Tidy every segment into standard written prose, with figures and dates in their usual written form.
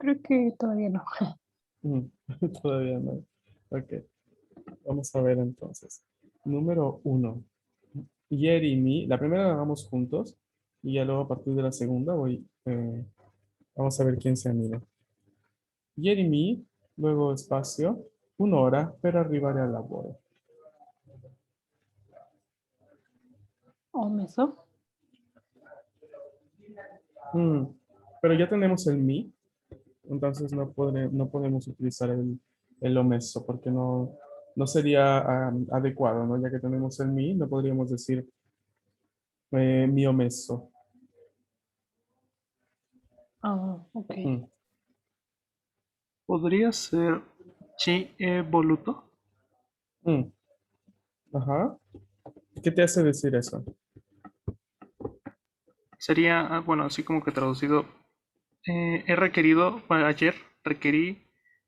Creo que todavía no. Mm, Todavía no. Ok, vamos a ver entonces. Número uno. Jeremy, la primera la hagamos juntos y ya luego a partir de la segunda vamos a ver quién se anima. Jeremy, luego espacio, 1 hora per arrivare al lavoro. ¿O meso? Mm, Pero ya tenemos el mi, entonces no podemos utilizar el omeso porque no sería adecuado, ¿no? Ya que tenemos el mi, no podríamos decir mi omeso. Ah, ok. Mm, Podría ser chi e voluto. mm, Ajá. ¿Qué te hace decir eso? Sería, bueno, así como que traducido, he requerido, bueno, ayer requerí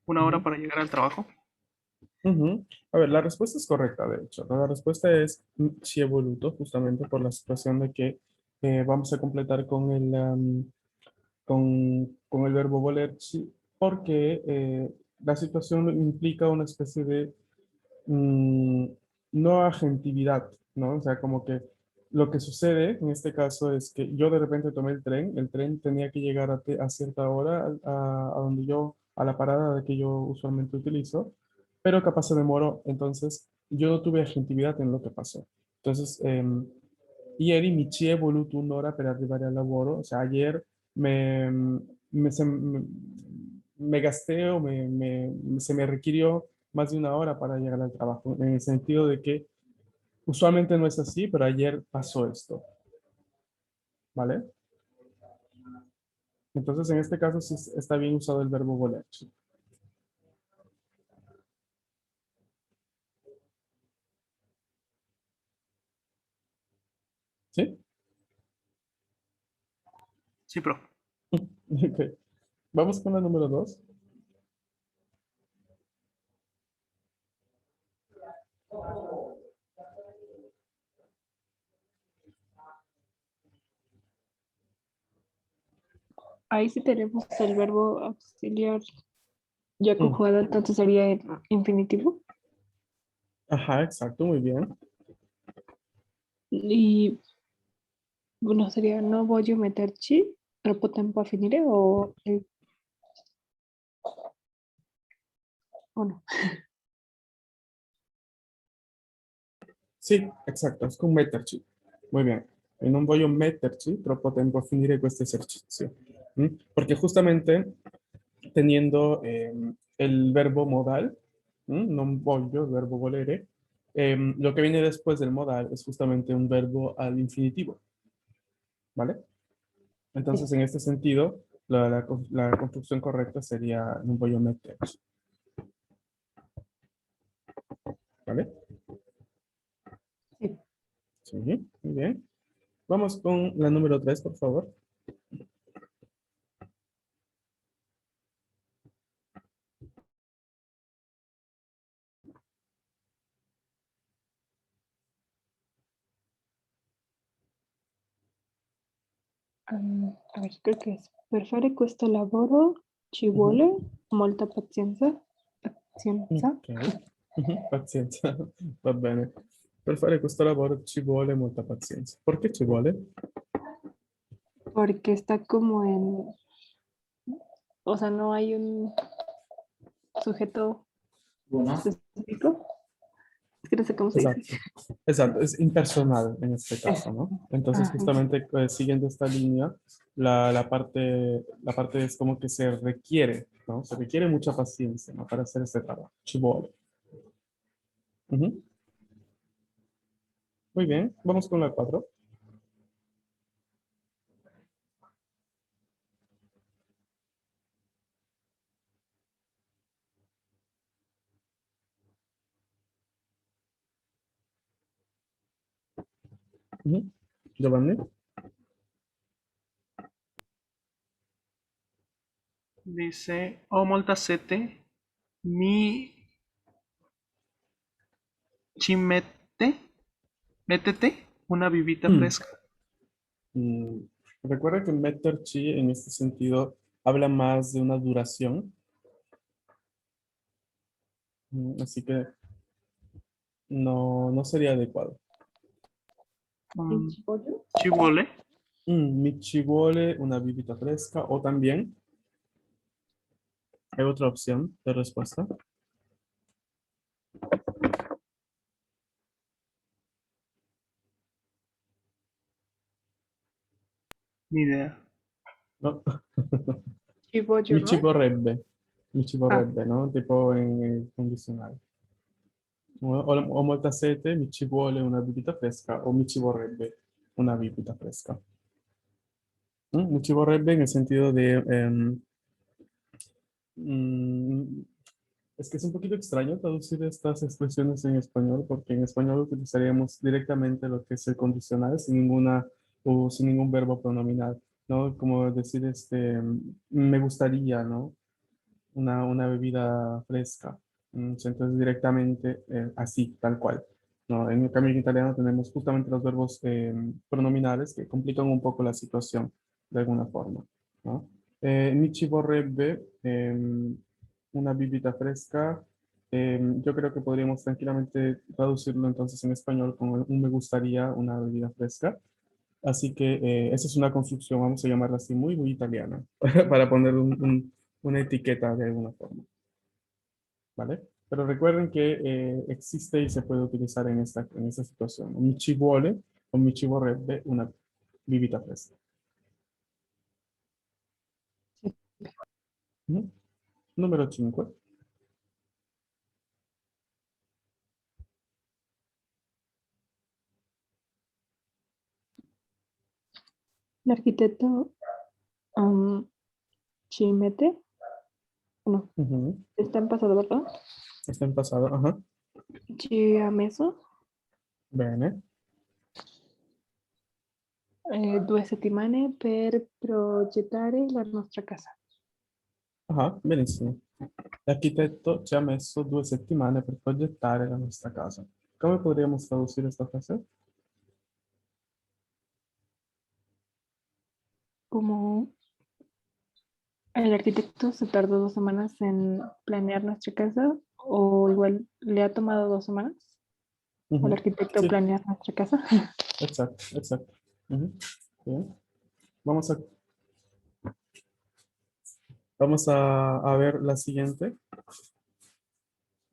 1 hora Ujú, para llegar al trabajo. ujú. A ver, la respuesta es correcta, de hecho. La respuesta es si evoluto, justamente por la situación de que vamos a completar con el verbo volerci, porque la situación implica una especie de mm, no agentividad, ¿no? O sea, como que lo que sucede en este caso es que yo de repente tomé el tren tenía que llegar a cierta hora a donde a la parada que yo usualmente utilizo, pero capaz se demoró, entonces yo no tuve agentividad en lo que pasó. Entonces, ieri mi ci è voluto 1 ora per arrivare al lavoro, o sea, ayer me, me, se- me gasté o se me requirió más de 1 hora para llegar al trabajo, en el sentido de que usualmente no es así, pero ayer pasó esto, ¿vale? Entonces, en este caso sí está bien usado el verbo volerci. ¿Sí? Sí, pro. Ok. Vamos con la número 2. Ahí sí tenemos el verbo auxiliar ya conjugado, entonces sería el infinitivo. Ajá, exacto, muy bien. Y bueno, sería no voy a meterci troppo tempo a finire o no. Sì, exacto, es con metterci. Muy bien. E non voglio metterci troppo tempo a finire questo esercizio. Porque justamente teniendo el verbo modal, non voglio, el verbo volere, lo que viene después del modal es justamente un verbo al infinitivo, ¿vale? Sí. Entonces, en este sentido, la construcción correcta sería non voglio metterci, ¿vale? Sí. Sí, muy bien. Vamos con la número 3, por favor. A ver, creo que es per fare questo lavoro ci Ujú. vuole molta pazienza. Pazienza. Ok. Pazienza, va bene. Per fare questo lavoro ci vuole molta pazienza. Perché ci vuole? Porque está como o sea, no hay un sujeto específico. Es que no sé cómo se dice. Esatto, esatto, es impersonal en este Eso. caso, ¿no? Entonces, Ah, justamente siguiendo esta línea, la parte es como que se requiere, ¿no? Se requiere mucha paciencia, ¿no? Para hacer este trabajo. Ci vuole. Ujú. Muy bien, vamos con la 4. Giovanni. Dice, ho molta sete, mi ci métete una bibita Mm. fresca. Mm, Recuerda que meter chi en este sentido habla más de una duración. Así que no sería adecuado. Ci vuole. Mi ci vuole una bibita fresca o también hay otra opción de respuesta. Ni idea. No. Ci voglio, Mi ci ¿no? vorrebbe. Mi ci Ah, vorrebbe, ¿no? Tipo en condizionale. O molta sete, mi ci vuole una bibita fresca o mi ci vorrebbe una bibita fresca. Mi ci vorrebbe en el sentido de... mm, es que es un poquito extraño traducir estas expresiones en español porque en español utilizaríamos directamente lo que es el condicional sin ninguna o sin ningún verbo pronominal, ¿no? Como decir, me gustaría, ¿no? Una bebida fresca. Entonces directamente así, tal cual. ¿No? En el cambio en italiano tenemos justamente los verbos pronominales que complican un poco la situación de alguna forma. ¿No? Mi ci vorrebbe una bibita fresca. Yo creo que podríamos tranquilamente traducirlo entonces en español con un me gustaría una bebida fresca. Así que esa es una construcción, vamos a llamarla así, muy, muy italiana, para poner una etiqueta de alguna forma, ¿vale? Pero recuerden que existe y se puede utilizar en esta situación. Mi ci vuole o mi ci vorrebbe una bibita fresca. ¿Mm? Número 5. el arquitecto ci mette, no, está en pasado, ¿verdad? Está en pasado, ajá. Ci ha messo Bene. 2 settimane per progettare la nostra casa. Ajá, benissimo. L'architetto ci ha messo 2 settimane per progettare la nostra casa. ¿Cómo podríamos traducir esta frase? Como el arquitecto se tardó 2 semanas en planear nuestra casa, o igual le ha tomado 2 semanas al Ujú. arquitecto Sí, planear nuestra casa. exacto, exacto. Ujú. Bien. Vamos a, vamos a ver la siguiente.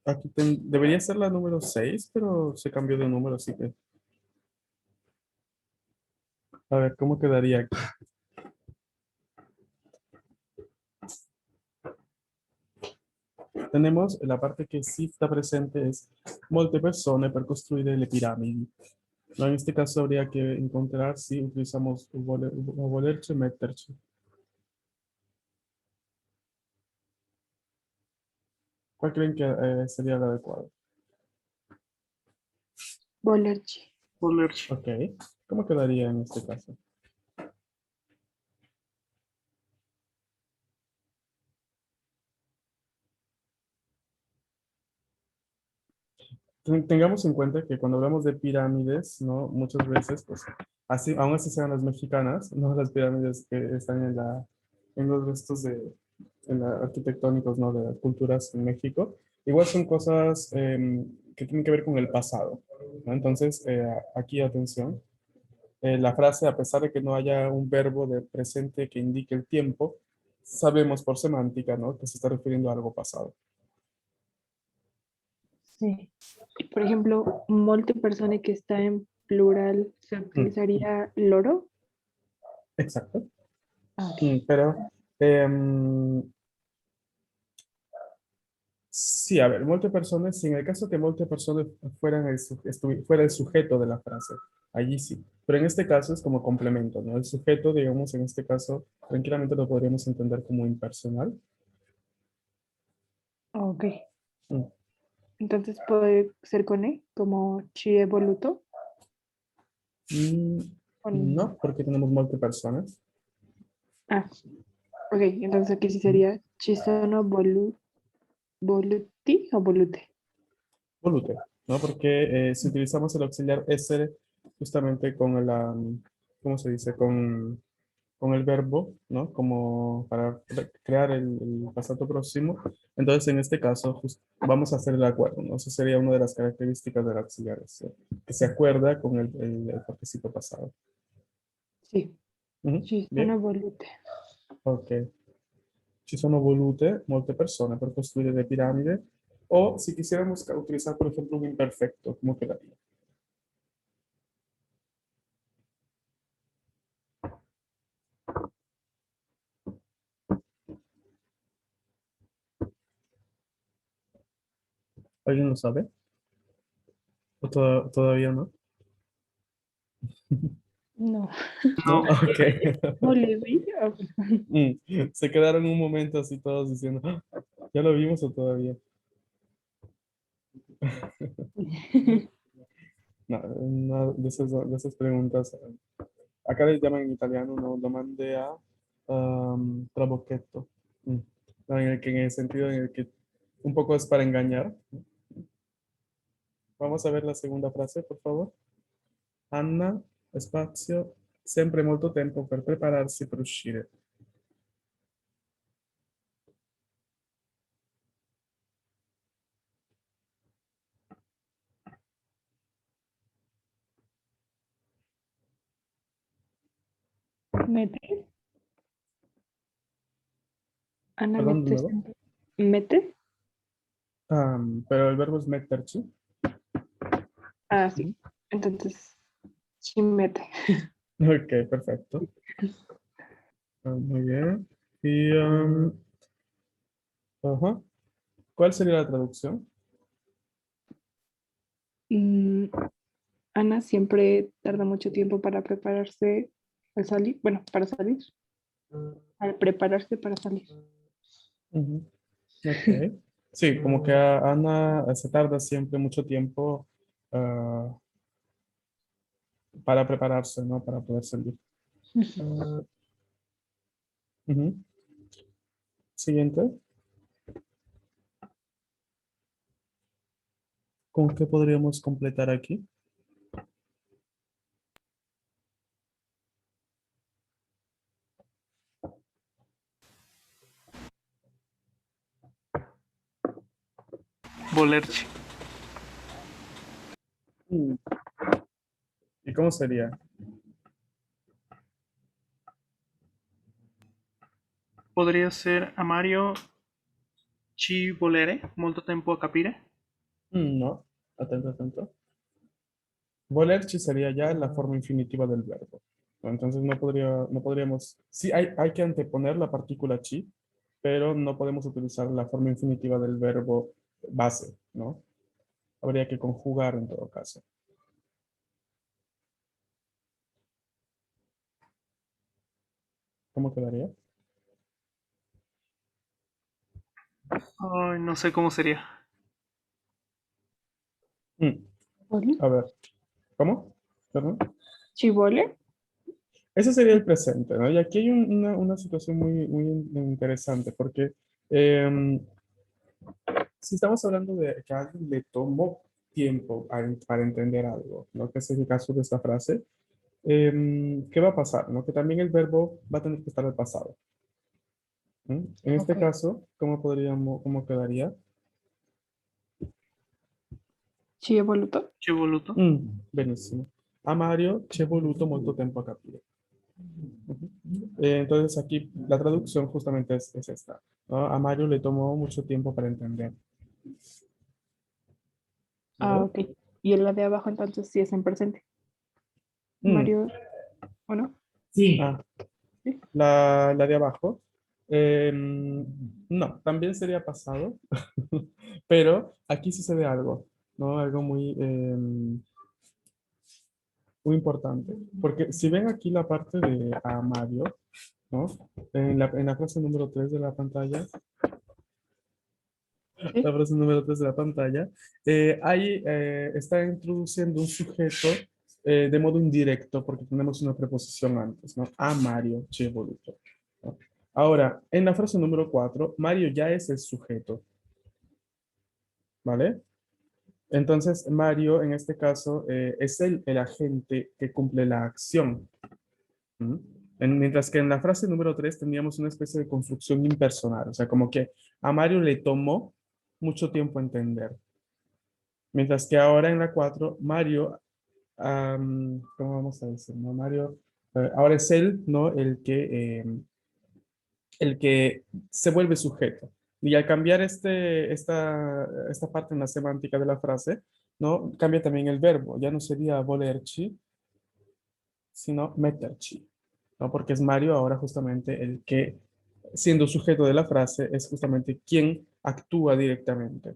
Aquí debería ser la número 6, pero se cambió de número, así que a ver cómo quedaría aquí. Tenemos la parte que sí está presente es molte persone per costruire le piramidi. No, en este caso habría que encontrar si utilizamos volerci o metterci. ¿Cuál creen que sería el adecuado? Volerci. Volerci. Ok. ¿Cómo quedaría en este caso? Tengamos en cuenta que cuando hablamos de pirámides, ¿no? Muchas veces, pues, así, aún así sean las mexicanas, no las pirámides que están en los restos arquitectónicos, ¿no? De las culturas en México, igual son cosas que tienen que ver con el pasado, ¿no? Entonces, aquí atención, la frase, a pesar de que no haya un verbo de presente que indique el tiempo, sabemos por semántica, ¿no? Que se está refiriendo a algo pasado. Sí. Por ejemplo, molte persone que está en plural, ¿se Mm, utilizaría loro? exacto. Ah, ok. Pero em, sí, a ver, molte personas, si en el caso que molte personas fuera el sujeto de la frase, allí sí. Pero en este caso es como complemento, ¿no? El sujeto, digamos, en este caso, tranquilamente lo podríamos entender como impersonal. Ok. Mm, Entonces puede ser con E, como ci è voluto. mm, Con... no, porque tenemos molte personas. Ah, ok. Entonces aquí sí Mm, sería ci sono voluti o volute. volute, ¿no? Porque si utilizamos el auxiliar essere justamente con ¿cómo se dice? con el verbo, ¿no? Como para crear el pasado próximo. Entonces, en este caso, vamos a hacer el acuerdo, ¿no? Esa sería una de las características del auxiliar, que se acuerda con el participo pasado. Sì, Ujú, ci bien, sono volute. ok. Ci sono volute molte persone per costruire le piramidi, o si quisiéramos utilizar, por ejemplo, un imperfecto, ¿cómo quedaría? ¿Alguien lo sabe? ¿O todavía no? No. ¿No? No, Ok. Volevi? Ah, Se quedaron un momento así todos diciendo, "Ah, ¿ya lo vimos o todavía?" No, una de esas preguntas, acá les llaman en italiano, no, domande a trabocchetto. Mm. No, en el sentido en el que un poco es para engañar. Vamos a ver la segunda frase, por favor. Anna, spazio, sempre molto tempo per prepararsi per uscire. Mete. Ana Perdón, de mete nuevo. siempre. ¿Mete? Pero el verbo es metterci. Ah, sí. Ujú. Entonces, sí mete. Ok, perfecto. Muy bien. Y, ajá. ¿Cuál sería la traducción? Mm, Ana siempre tarda mucho tiempo para prepararse al salir. Bueno, para salir. Al prepararse para salir. Ujú. Ok. Sí, como que Ana se tarda siempre mucho tiempo ah, para prepararse, ¿no? Para poder salir. Ujú. Siguiente. ¿Con qué podríamos completar aquí? volerci. Mm. ¿Y cómo sería? Podría ser a Mario ci volere molto tempo a capire. No. Atento, atento. Volerci sería ya la forma infinitiva del verbo, ¿no? Entonces no podríamos, sí hay que anteponer la partícula chi, pero no podemos utilizar la forma infinitiva del verbo base, ¿no? Habría que conjugar en todo caso. ¿Cómo quedaría? Ay, no sé cómo sería. Mm, ¿Vole? a ver, ¿cómo? Perdón. ¿Sí vole? Ese sería el presente, ¿no? Y aquí hay una situación muy interesante, porque em, si estamos hablando de que a alguien le tomó tiempo para entender algo, ¿no? Que es el caso de esta frase, ¿qué va a pasar? ¿No? Que también el verbo va a tener que estar al pasado. ¿Mm? En este Ok. caso, cómo quedaría? ¿Sí è voluto? Ci voluto. Benissimo. A Mario ci è voluto molto tempo a capire. Ujú. Entonces aquí la traducción justamente es esta, ¿no? A Mario le tomó mucho tiempo para entender. Ah, ¿Vale? ok. Y en la de abajo entonces sí es en presente. Mm, Mario, ¿o no? ah, Sí. la de abajo. No, también sería pasado, pero aquí sucede algo, ¿no? Algo muy importante. Porque si ven aquí la parte de a Mario, ¿no? En la frase número 3 de la pantalla, la Sí. frase número 3 de la pantalla, ahí está introduciendo un sujeto de modo indirecto porque tenemos una preposición antes, ¿no? A Mario, ci è voluto, ¿no? Ahora, en la frase número 4 Mario ya es el sujeto, ¿vale? Entonces, Mario, en este caso, es el agente que cumple la acción. ¿Mm? Mientras que en la frase número 3 teníamos una especie de construcción impersonal, o sea, como que a Mario le tomó mucho tiempo entender. Mientras que ahora en la 4 Mario, ¿cómo vamos a decir? ¿No? Mario, ahora es él, ¿no? El que se vuelve sujeto. Y al cambiar esta parte en la semántica de la frase, ¿no? Cambia también el verbo. Ya no sería volerci, sino metterci, ¿no? Porque es Mario ahora justamente el que, siendo sujeto de la frase, es justamente quien actúa directamente.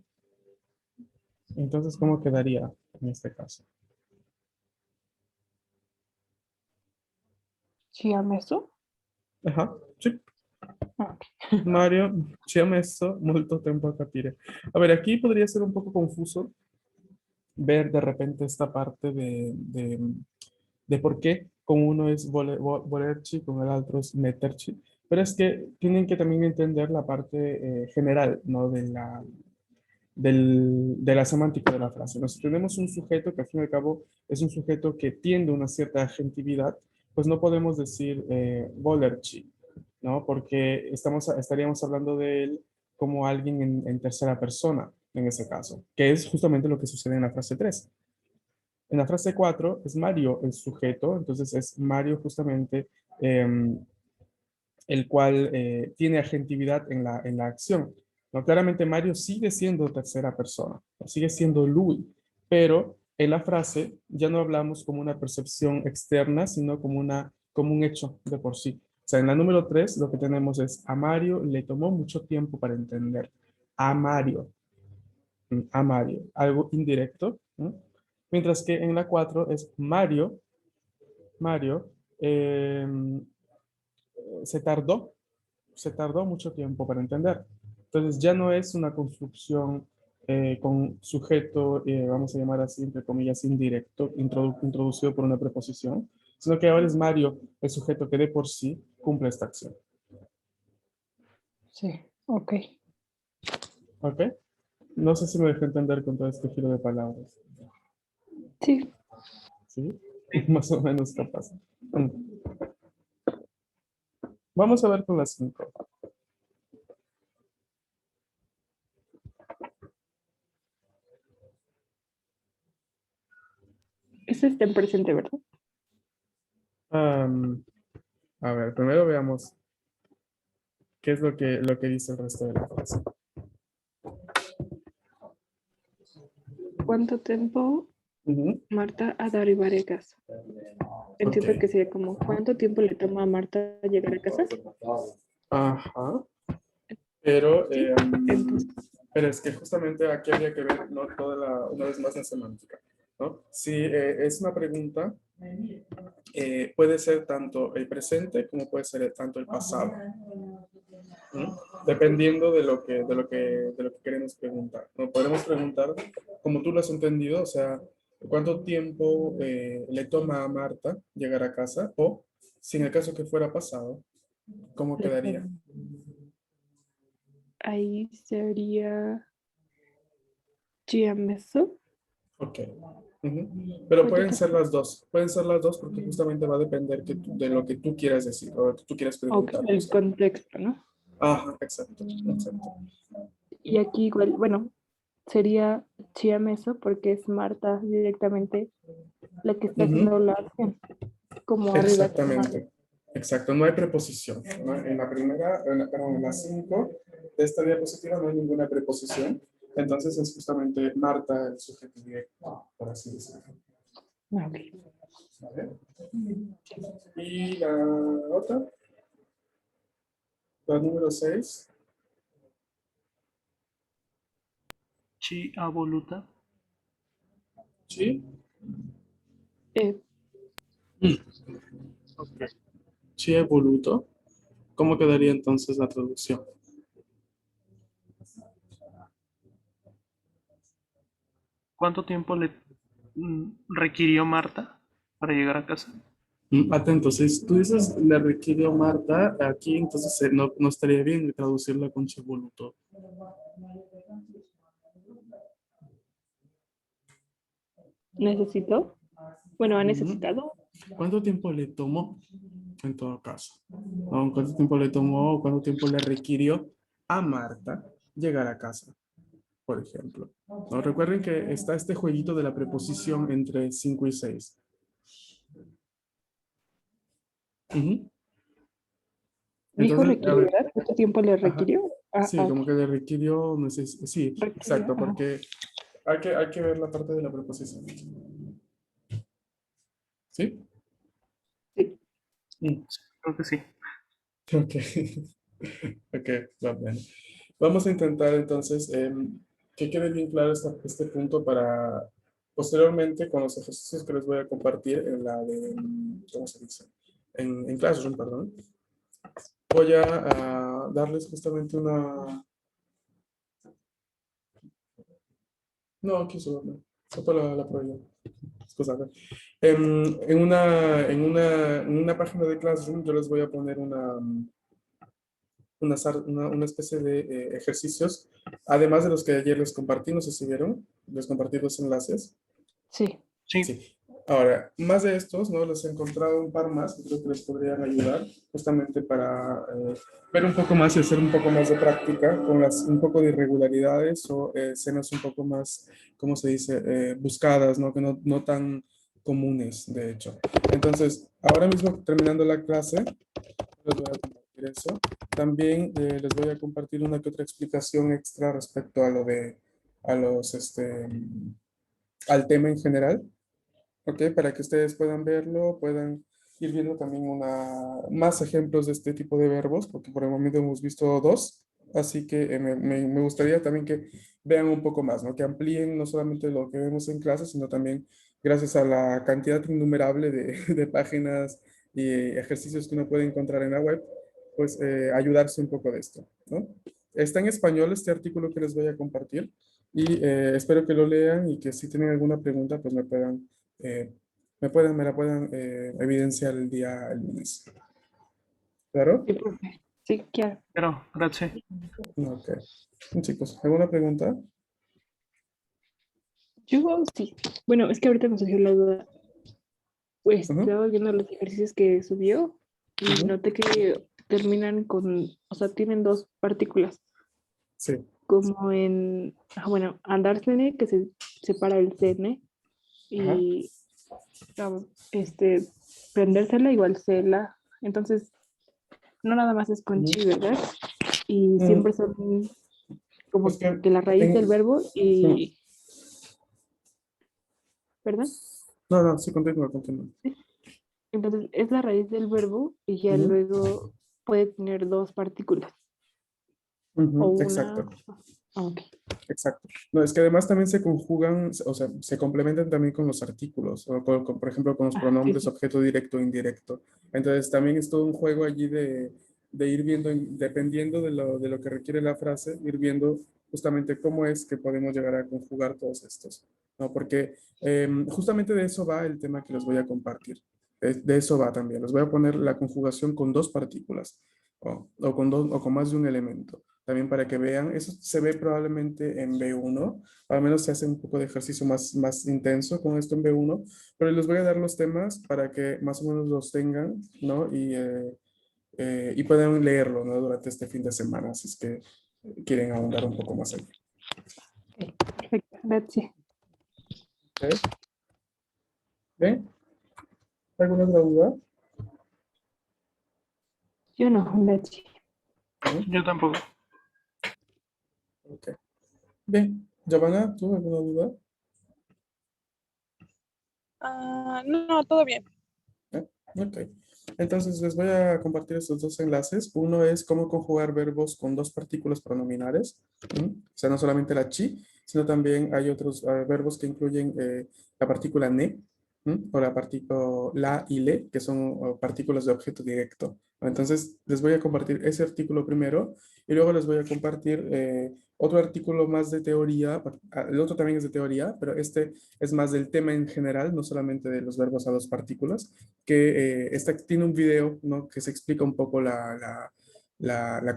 Entonces, ¿cómo quedaría en este caso? ¿Sí a meso? Ajá, sí. Ah, ok. Mario ci ha messo molto tempo a capire. A ver, aquí podría ser un poco confuso ver de repente esta parte de por qué con uno es volerci, con el otro es metterci, pero es que tienen que también entender la parte general, ¿no? De la semántica de la frase. ¿No? Si tenemos un sujeto que al fin y al cabo es un sujeto que tiende a una cierta agentividad, pues no podemos decir volerci, ¿no? Porque estaríamos hablando de él como alguien en tercera persona, en ese caso, que es justamente lo que sucede en la frase 3. En la frase 4 es Mario el sujeto, entonces es Mario justamente el cual tiene agentividad en la acción. ¿No? Claramente Mario sigue siendo tercera persona, sigue siendo lui, pero en la frase ya no hablamos como una percepción externa, sino como un hecho de por sí. O sea, en la número 3 lo que tenemos es a Mario le tomó mucho tiempo para entender. A Mario, a Mario, algo indirecto, ¿no? Mientras que en la 4 es Mario, eh, se tardó se tardó mucho tiempo para entender. Entonces ya no es una construcción con sujeto, vamos a llamar así, entre comillas, indirecto, introducido por una preposición, sino que ahora es Mario el sujeto que de por sí cumple esta acción. Sí, ok. ¿Ok? No sé si me dejé entender con todo este giro de palabras. Sí. ¿Sí? Más o menos capaz. Vamos a ver con las 5. Ese está en presente, ¿verdad? A ver, primero veamos qué es lo que dice el resto de la frase. ¿Cuánto tiempo Ujú. Marta ad arrivare a casa? Ok. Entiendo que sería como, ¿cuánto tiempo le toma a Marta llegar a casa? Ajá. Pero, Sí. Entonces, pero es que justamente aquí habría que ver, ¿no? Una vez más la semántica, ¿no? Si es una pregunta, puede ser tanto el presente como puede ser tanto el pasado, ¿no? Dependiendo de lo que queremos preguntar, ¿no? Podemos preguntar, como tú lo has entendido, o sea, ¿cuánto tiempo le toma a Marta llegar a casa? O, si en el caso que fuera pasado, ¿cómo le quedaría? tomo. Ahí sería GMSO. Ok. Ujú. Pero ¿Cuánto tiempo? pueden ser las dos porque justamente va a depender de lo que tú quieras decir o lo que tú quieras Ok, preguntar. O el sea. contexto, ¿no? Ajá, exacto, exacto. Y aquí igual, bueno, sería GMSO porque es Marta directamente la que está Ujú. haciendo la acción, como arriba. Exactamente, exacto, no hay preposición, ¿no? En la primera, perdón, en la 5 de esta diapositiva no hay ninguna preposición, entonces es justamente Marta el sujeto directo, por así decirlo. Ok. ¿Vale? Y la otra, la número 6. Chi ha voluta. ¿Sí? Eh, Ok. Chi è voluto. ¿Cómo quedaría entonces la traducción? ¿Cuánto tiempo le requirió Marta para llegar a casa? Atento, si tú dices le requirió Marta, aquí entonces no, no estaría bien traducirla con ci è voluto. necesito, bueno, ha Ujú. necesitado. ¿Cuánto tiempo le tomó? En todo caso, ¿no? ¿Cuánto tiempo le tomó o cuánto tiempo le requirió a Marta llegar a casa, por ejemplo? ¿No? Recuerden que está este jueguito de la preposición entre 5 y 6. Dijo Entonces, a requirió, ver, ¿verdad? ¿Cuánto tiempo le ajá, requirió? Ah, sí, como ok. que le requirió, no sé, sí, Requirió, exacto, ajá. porque hay que ver la parte de la preposición. ¿Sí? Sí. Mm, Creo que sí. ok, ok, va bien. Vamos a intentar entonces que quede bien claro este punto para posteriormente con los ejercicios que les voy a compartir en la de, ¿cómo se dice? En Classroom, perdón. Voy a darles justamente una... No, aquí solo no. Solo la prueba. Scusate. En una página de Classroom yo les voy a poner una especie de ejercicios, además de los que ayer les compartí, no sé si vieron, les compartí los enlaces. Sí. Sí, Sí. Ahora, más de estos, ¿no? Les he encontrado un par más que creo que les podrían ayudar justamente para ver un poco más y hacer un poco más de práctica con un poco de irregularidades o escenas un poco más, ¿cómo se dice? Buscadas, ¿no? Que no tan comunes, de hecho. Entonces, ahora mismo terminando la clase, les voy a compartir eso. También les voy a compartir una que otra explicación extra respecto a al tema en general. ¿Ok? Para que ustedes puedan verlo, puedan ir viendo también más ejemplos de este tipo de verbos, porque por el momento hemos visto dos, así que me gustaría también que vean un poco más, ¿no? Que amplíen no solamente lo que vemos en clase, sino también gracias a la cantidad innumerable de páginas y ejercicios que uno puede encontrar en la web, pues ayudarse un poco de esto, ¿no? Está en español este artículo que les voy a compartir y espero que lo lean y que si tienen alguna pregunta, pues eh, me la puedan evidenciar el lunes. ¿Claro? Sí, profe. Sí, claro. pero gracias. Ok. Chicos, ¿alguna pregunta? Yo sí. Bueno, es que ahorita me surgió la duda. Pues Ujú, estaba viendo los ejercicios que subió y ujú. noté que terminan con, o sea, tienen dos partículas, Sí. como en, bueno, andársene, que se separa el cene, Ajá. y este, prendérsela igual cela. Entonces, no nada más es con Ujú. chi, ¿verdad? Y Mm, siempre son es como que que la raíz del en- verbo mm, y, ¿verdad? no, no, sí, continúa, continúa. Entonces, es la raíz del verbo y ya Ujú, luego puede tener dos partículas o ujú, una. exacto. Ok. Exacto. No, es que además también se conjugan, o sea, se complementan también con los artículos, o por ejemplo, con los Ah, sí, pronombres sí. objeto directo e indirecto. Entonces, también es todo un juego allí de ir viendo, dependiendo de lo que requiere la frase, ir viendo justamente cómo es que podemos llegar a conjugar todos estos, ¿no? Porque justamente de eso va el tema que les voy a compartir. De eso va también. Les voy a poner la conjugación con dos partículas o con más de un elemento también para que vean. Eso se ve probablemente en B1, al menos se hace un poco de ejercicio más intenso con esto en B1, pero les voy a dar los temas para que más o menos los tengan, ¿no? Y puedan leerlo, ¿no? Durante este fin de semana, si es que quieren ahondar un poco más allá. Ok, perfecto. Gracias. ¿Ok? ¿Bien? ¿Alguna otra duda? Yo no, gracias. ¿No? Yo tampoco. Ok. Bien. Giovanna, ¿tú alguna duda? No, todo bien. ¿Eh? Ok. Entonces les voy a compartir estos dos enlaces. Uno es cómo conjugar verbos con dos partículas pronominales. ¿Mm? O sea, no solamente la chi, sino también hay otros verbos que incluyen la partícula ne, ¿Mm? O la partícula la y le, que son partículas de objeto directo. Entonces les voy a compartir ese artículo primero y luego les voy a compartir otro artículo más de teoría. El otro también es de teoría, pero este es más del tema en general, no solamente de los verbos a dos partículas, que tiene un video, ¿no? Que se explica un poco la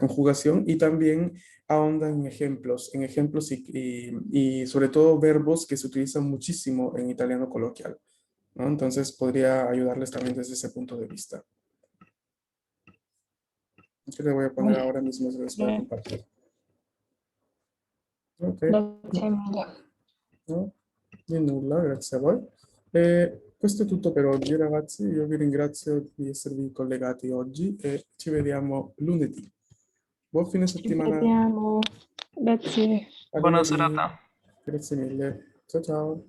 conjugación y también ahonda en ejemplos y sobre todo verbos que se utilizan muchísimo en italiano coloquial, ¿no? Entonces podría ayudarles también desde ese punto de vista. Yo le voy a poner ahora mismo, se los voy a compartir. Ok, Grazie mille. no? Di nulla, grazie a voi. Questo è tutto per oggi, ragazzi. Io vi ringrazio di esservi collegati oggi e ci vediamo lunedì. Buon fine Ci settimana. vediamo. Grazie. Buona Arrivederci. serata. Grazie mille. Ciao ciao.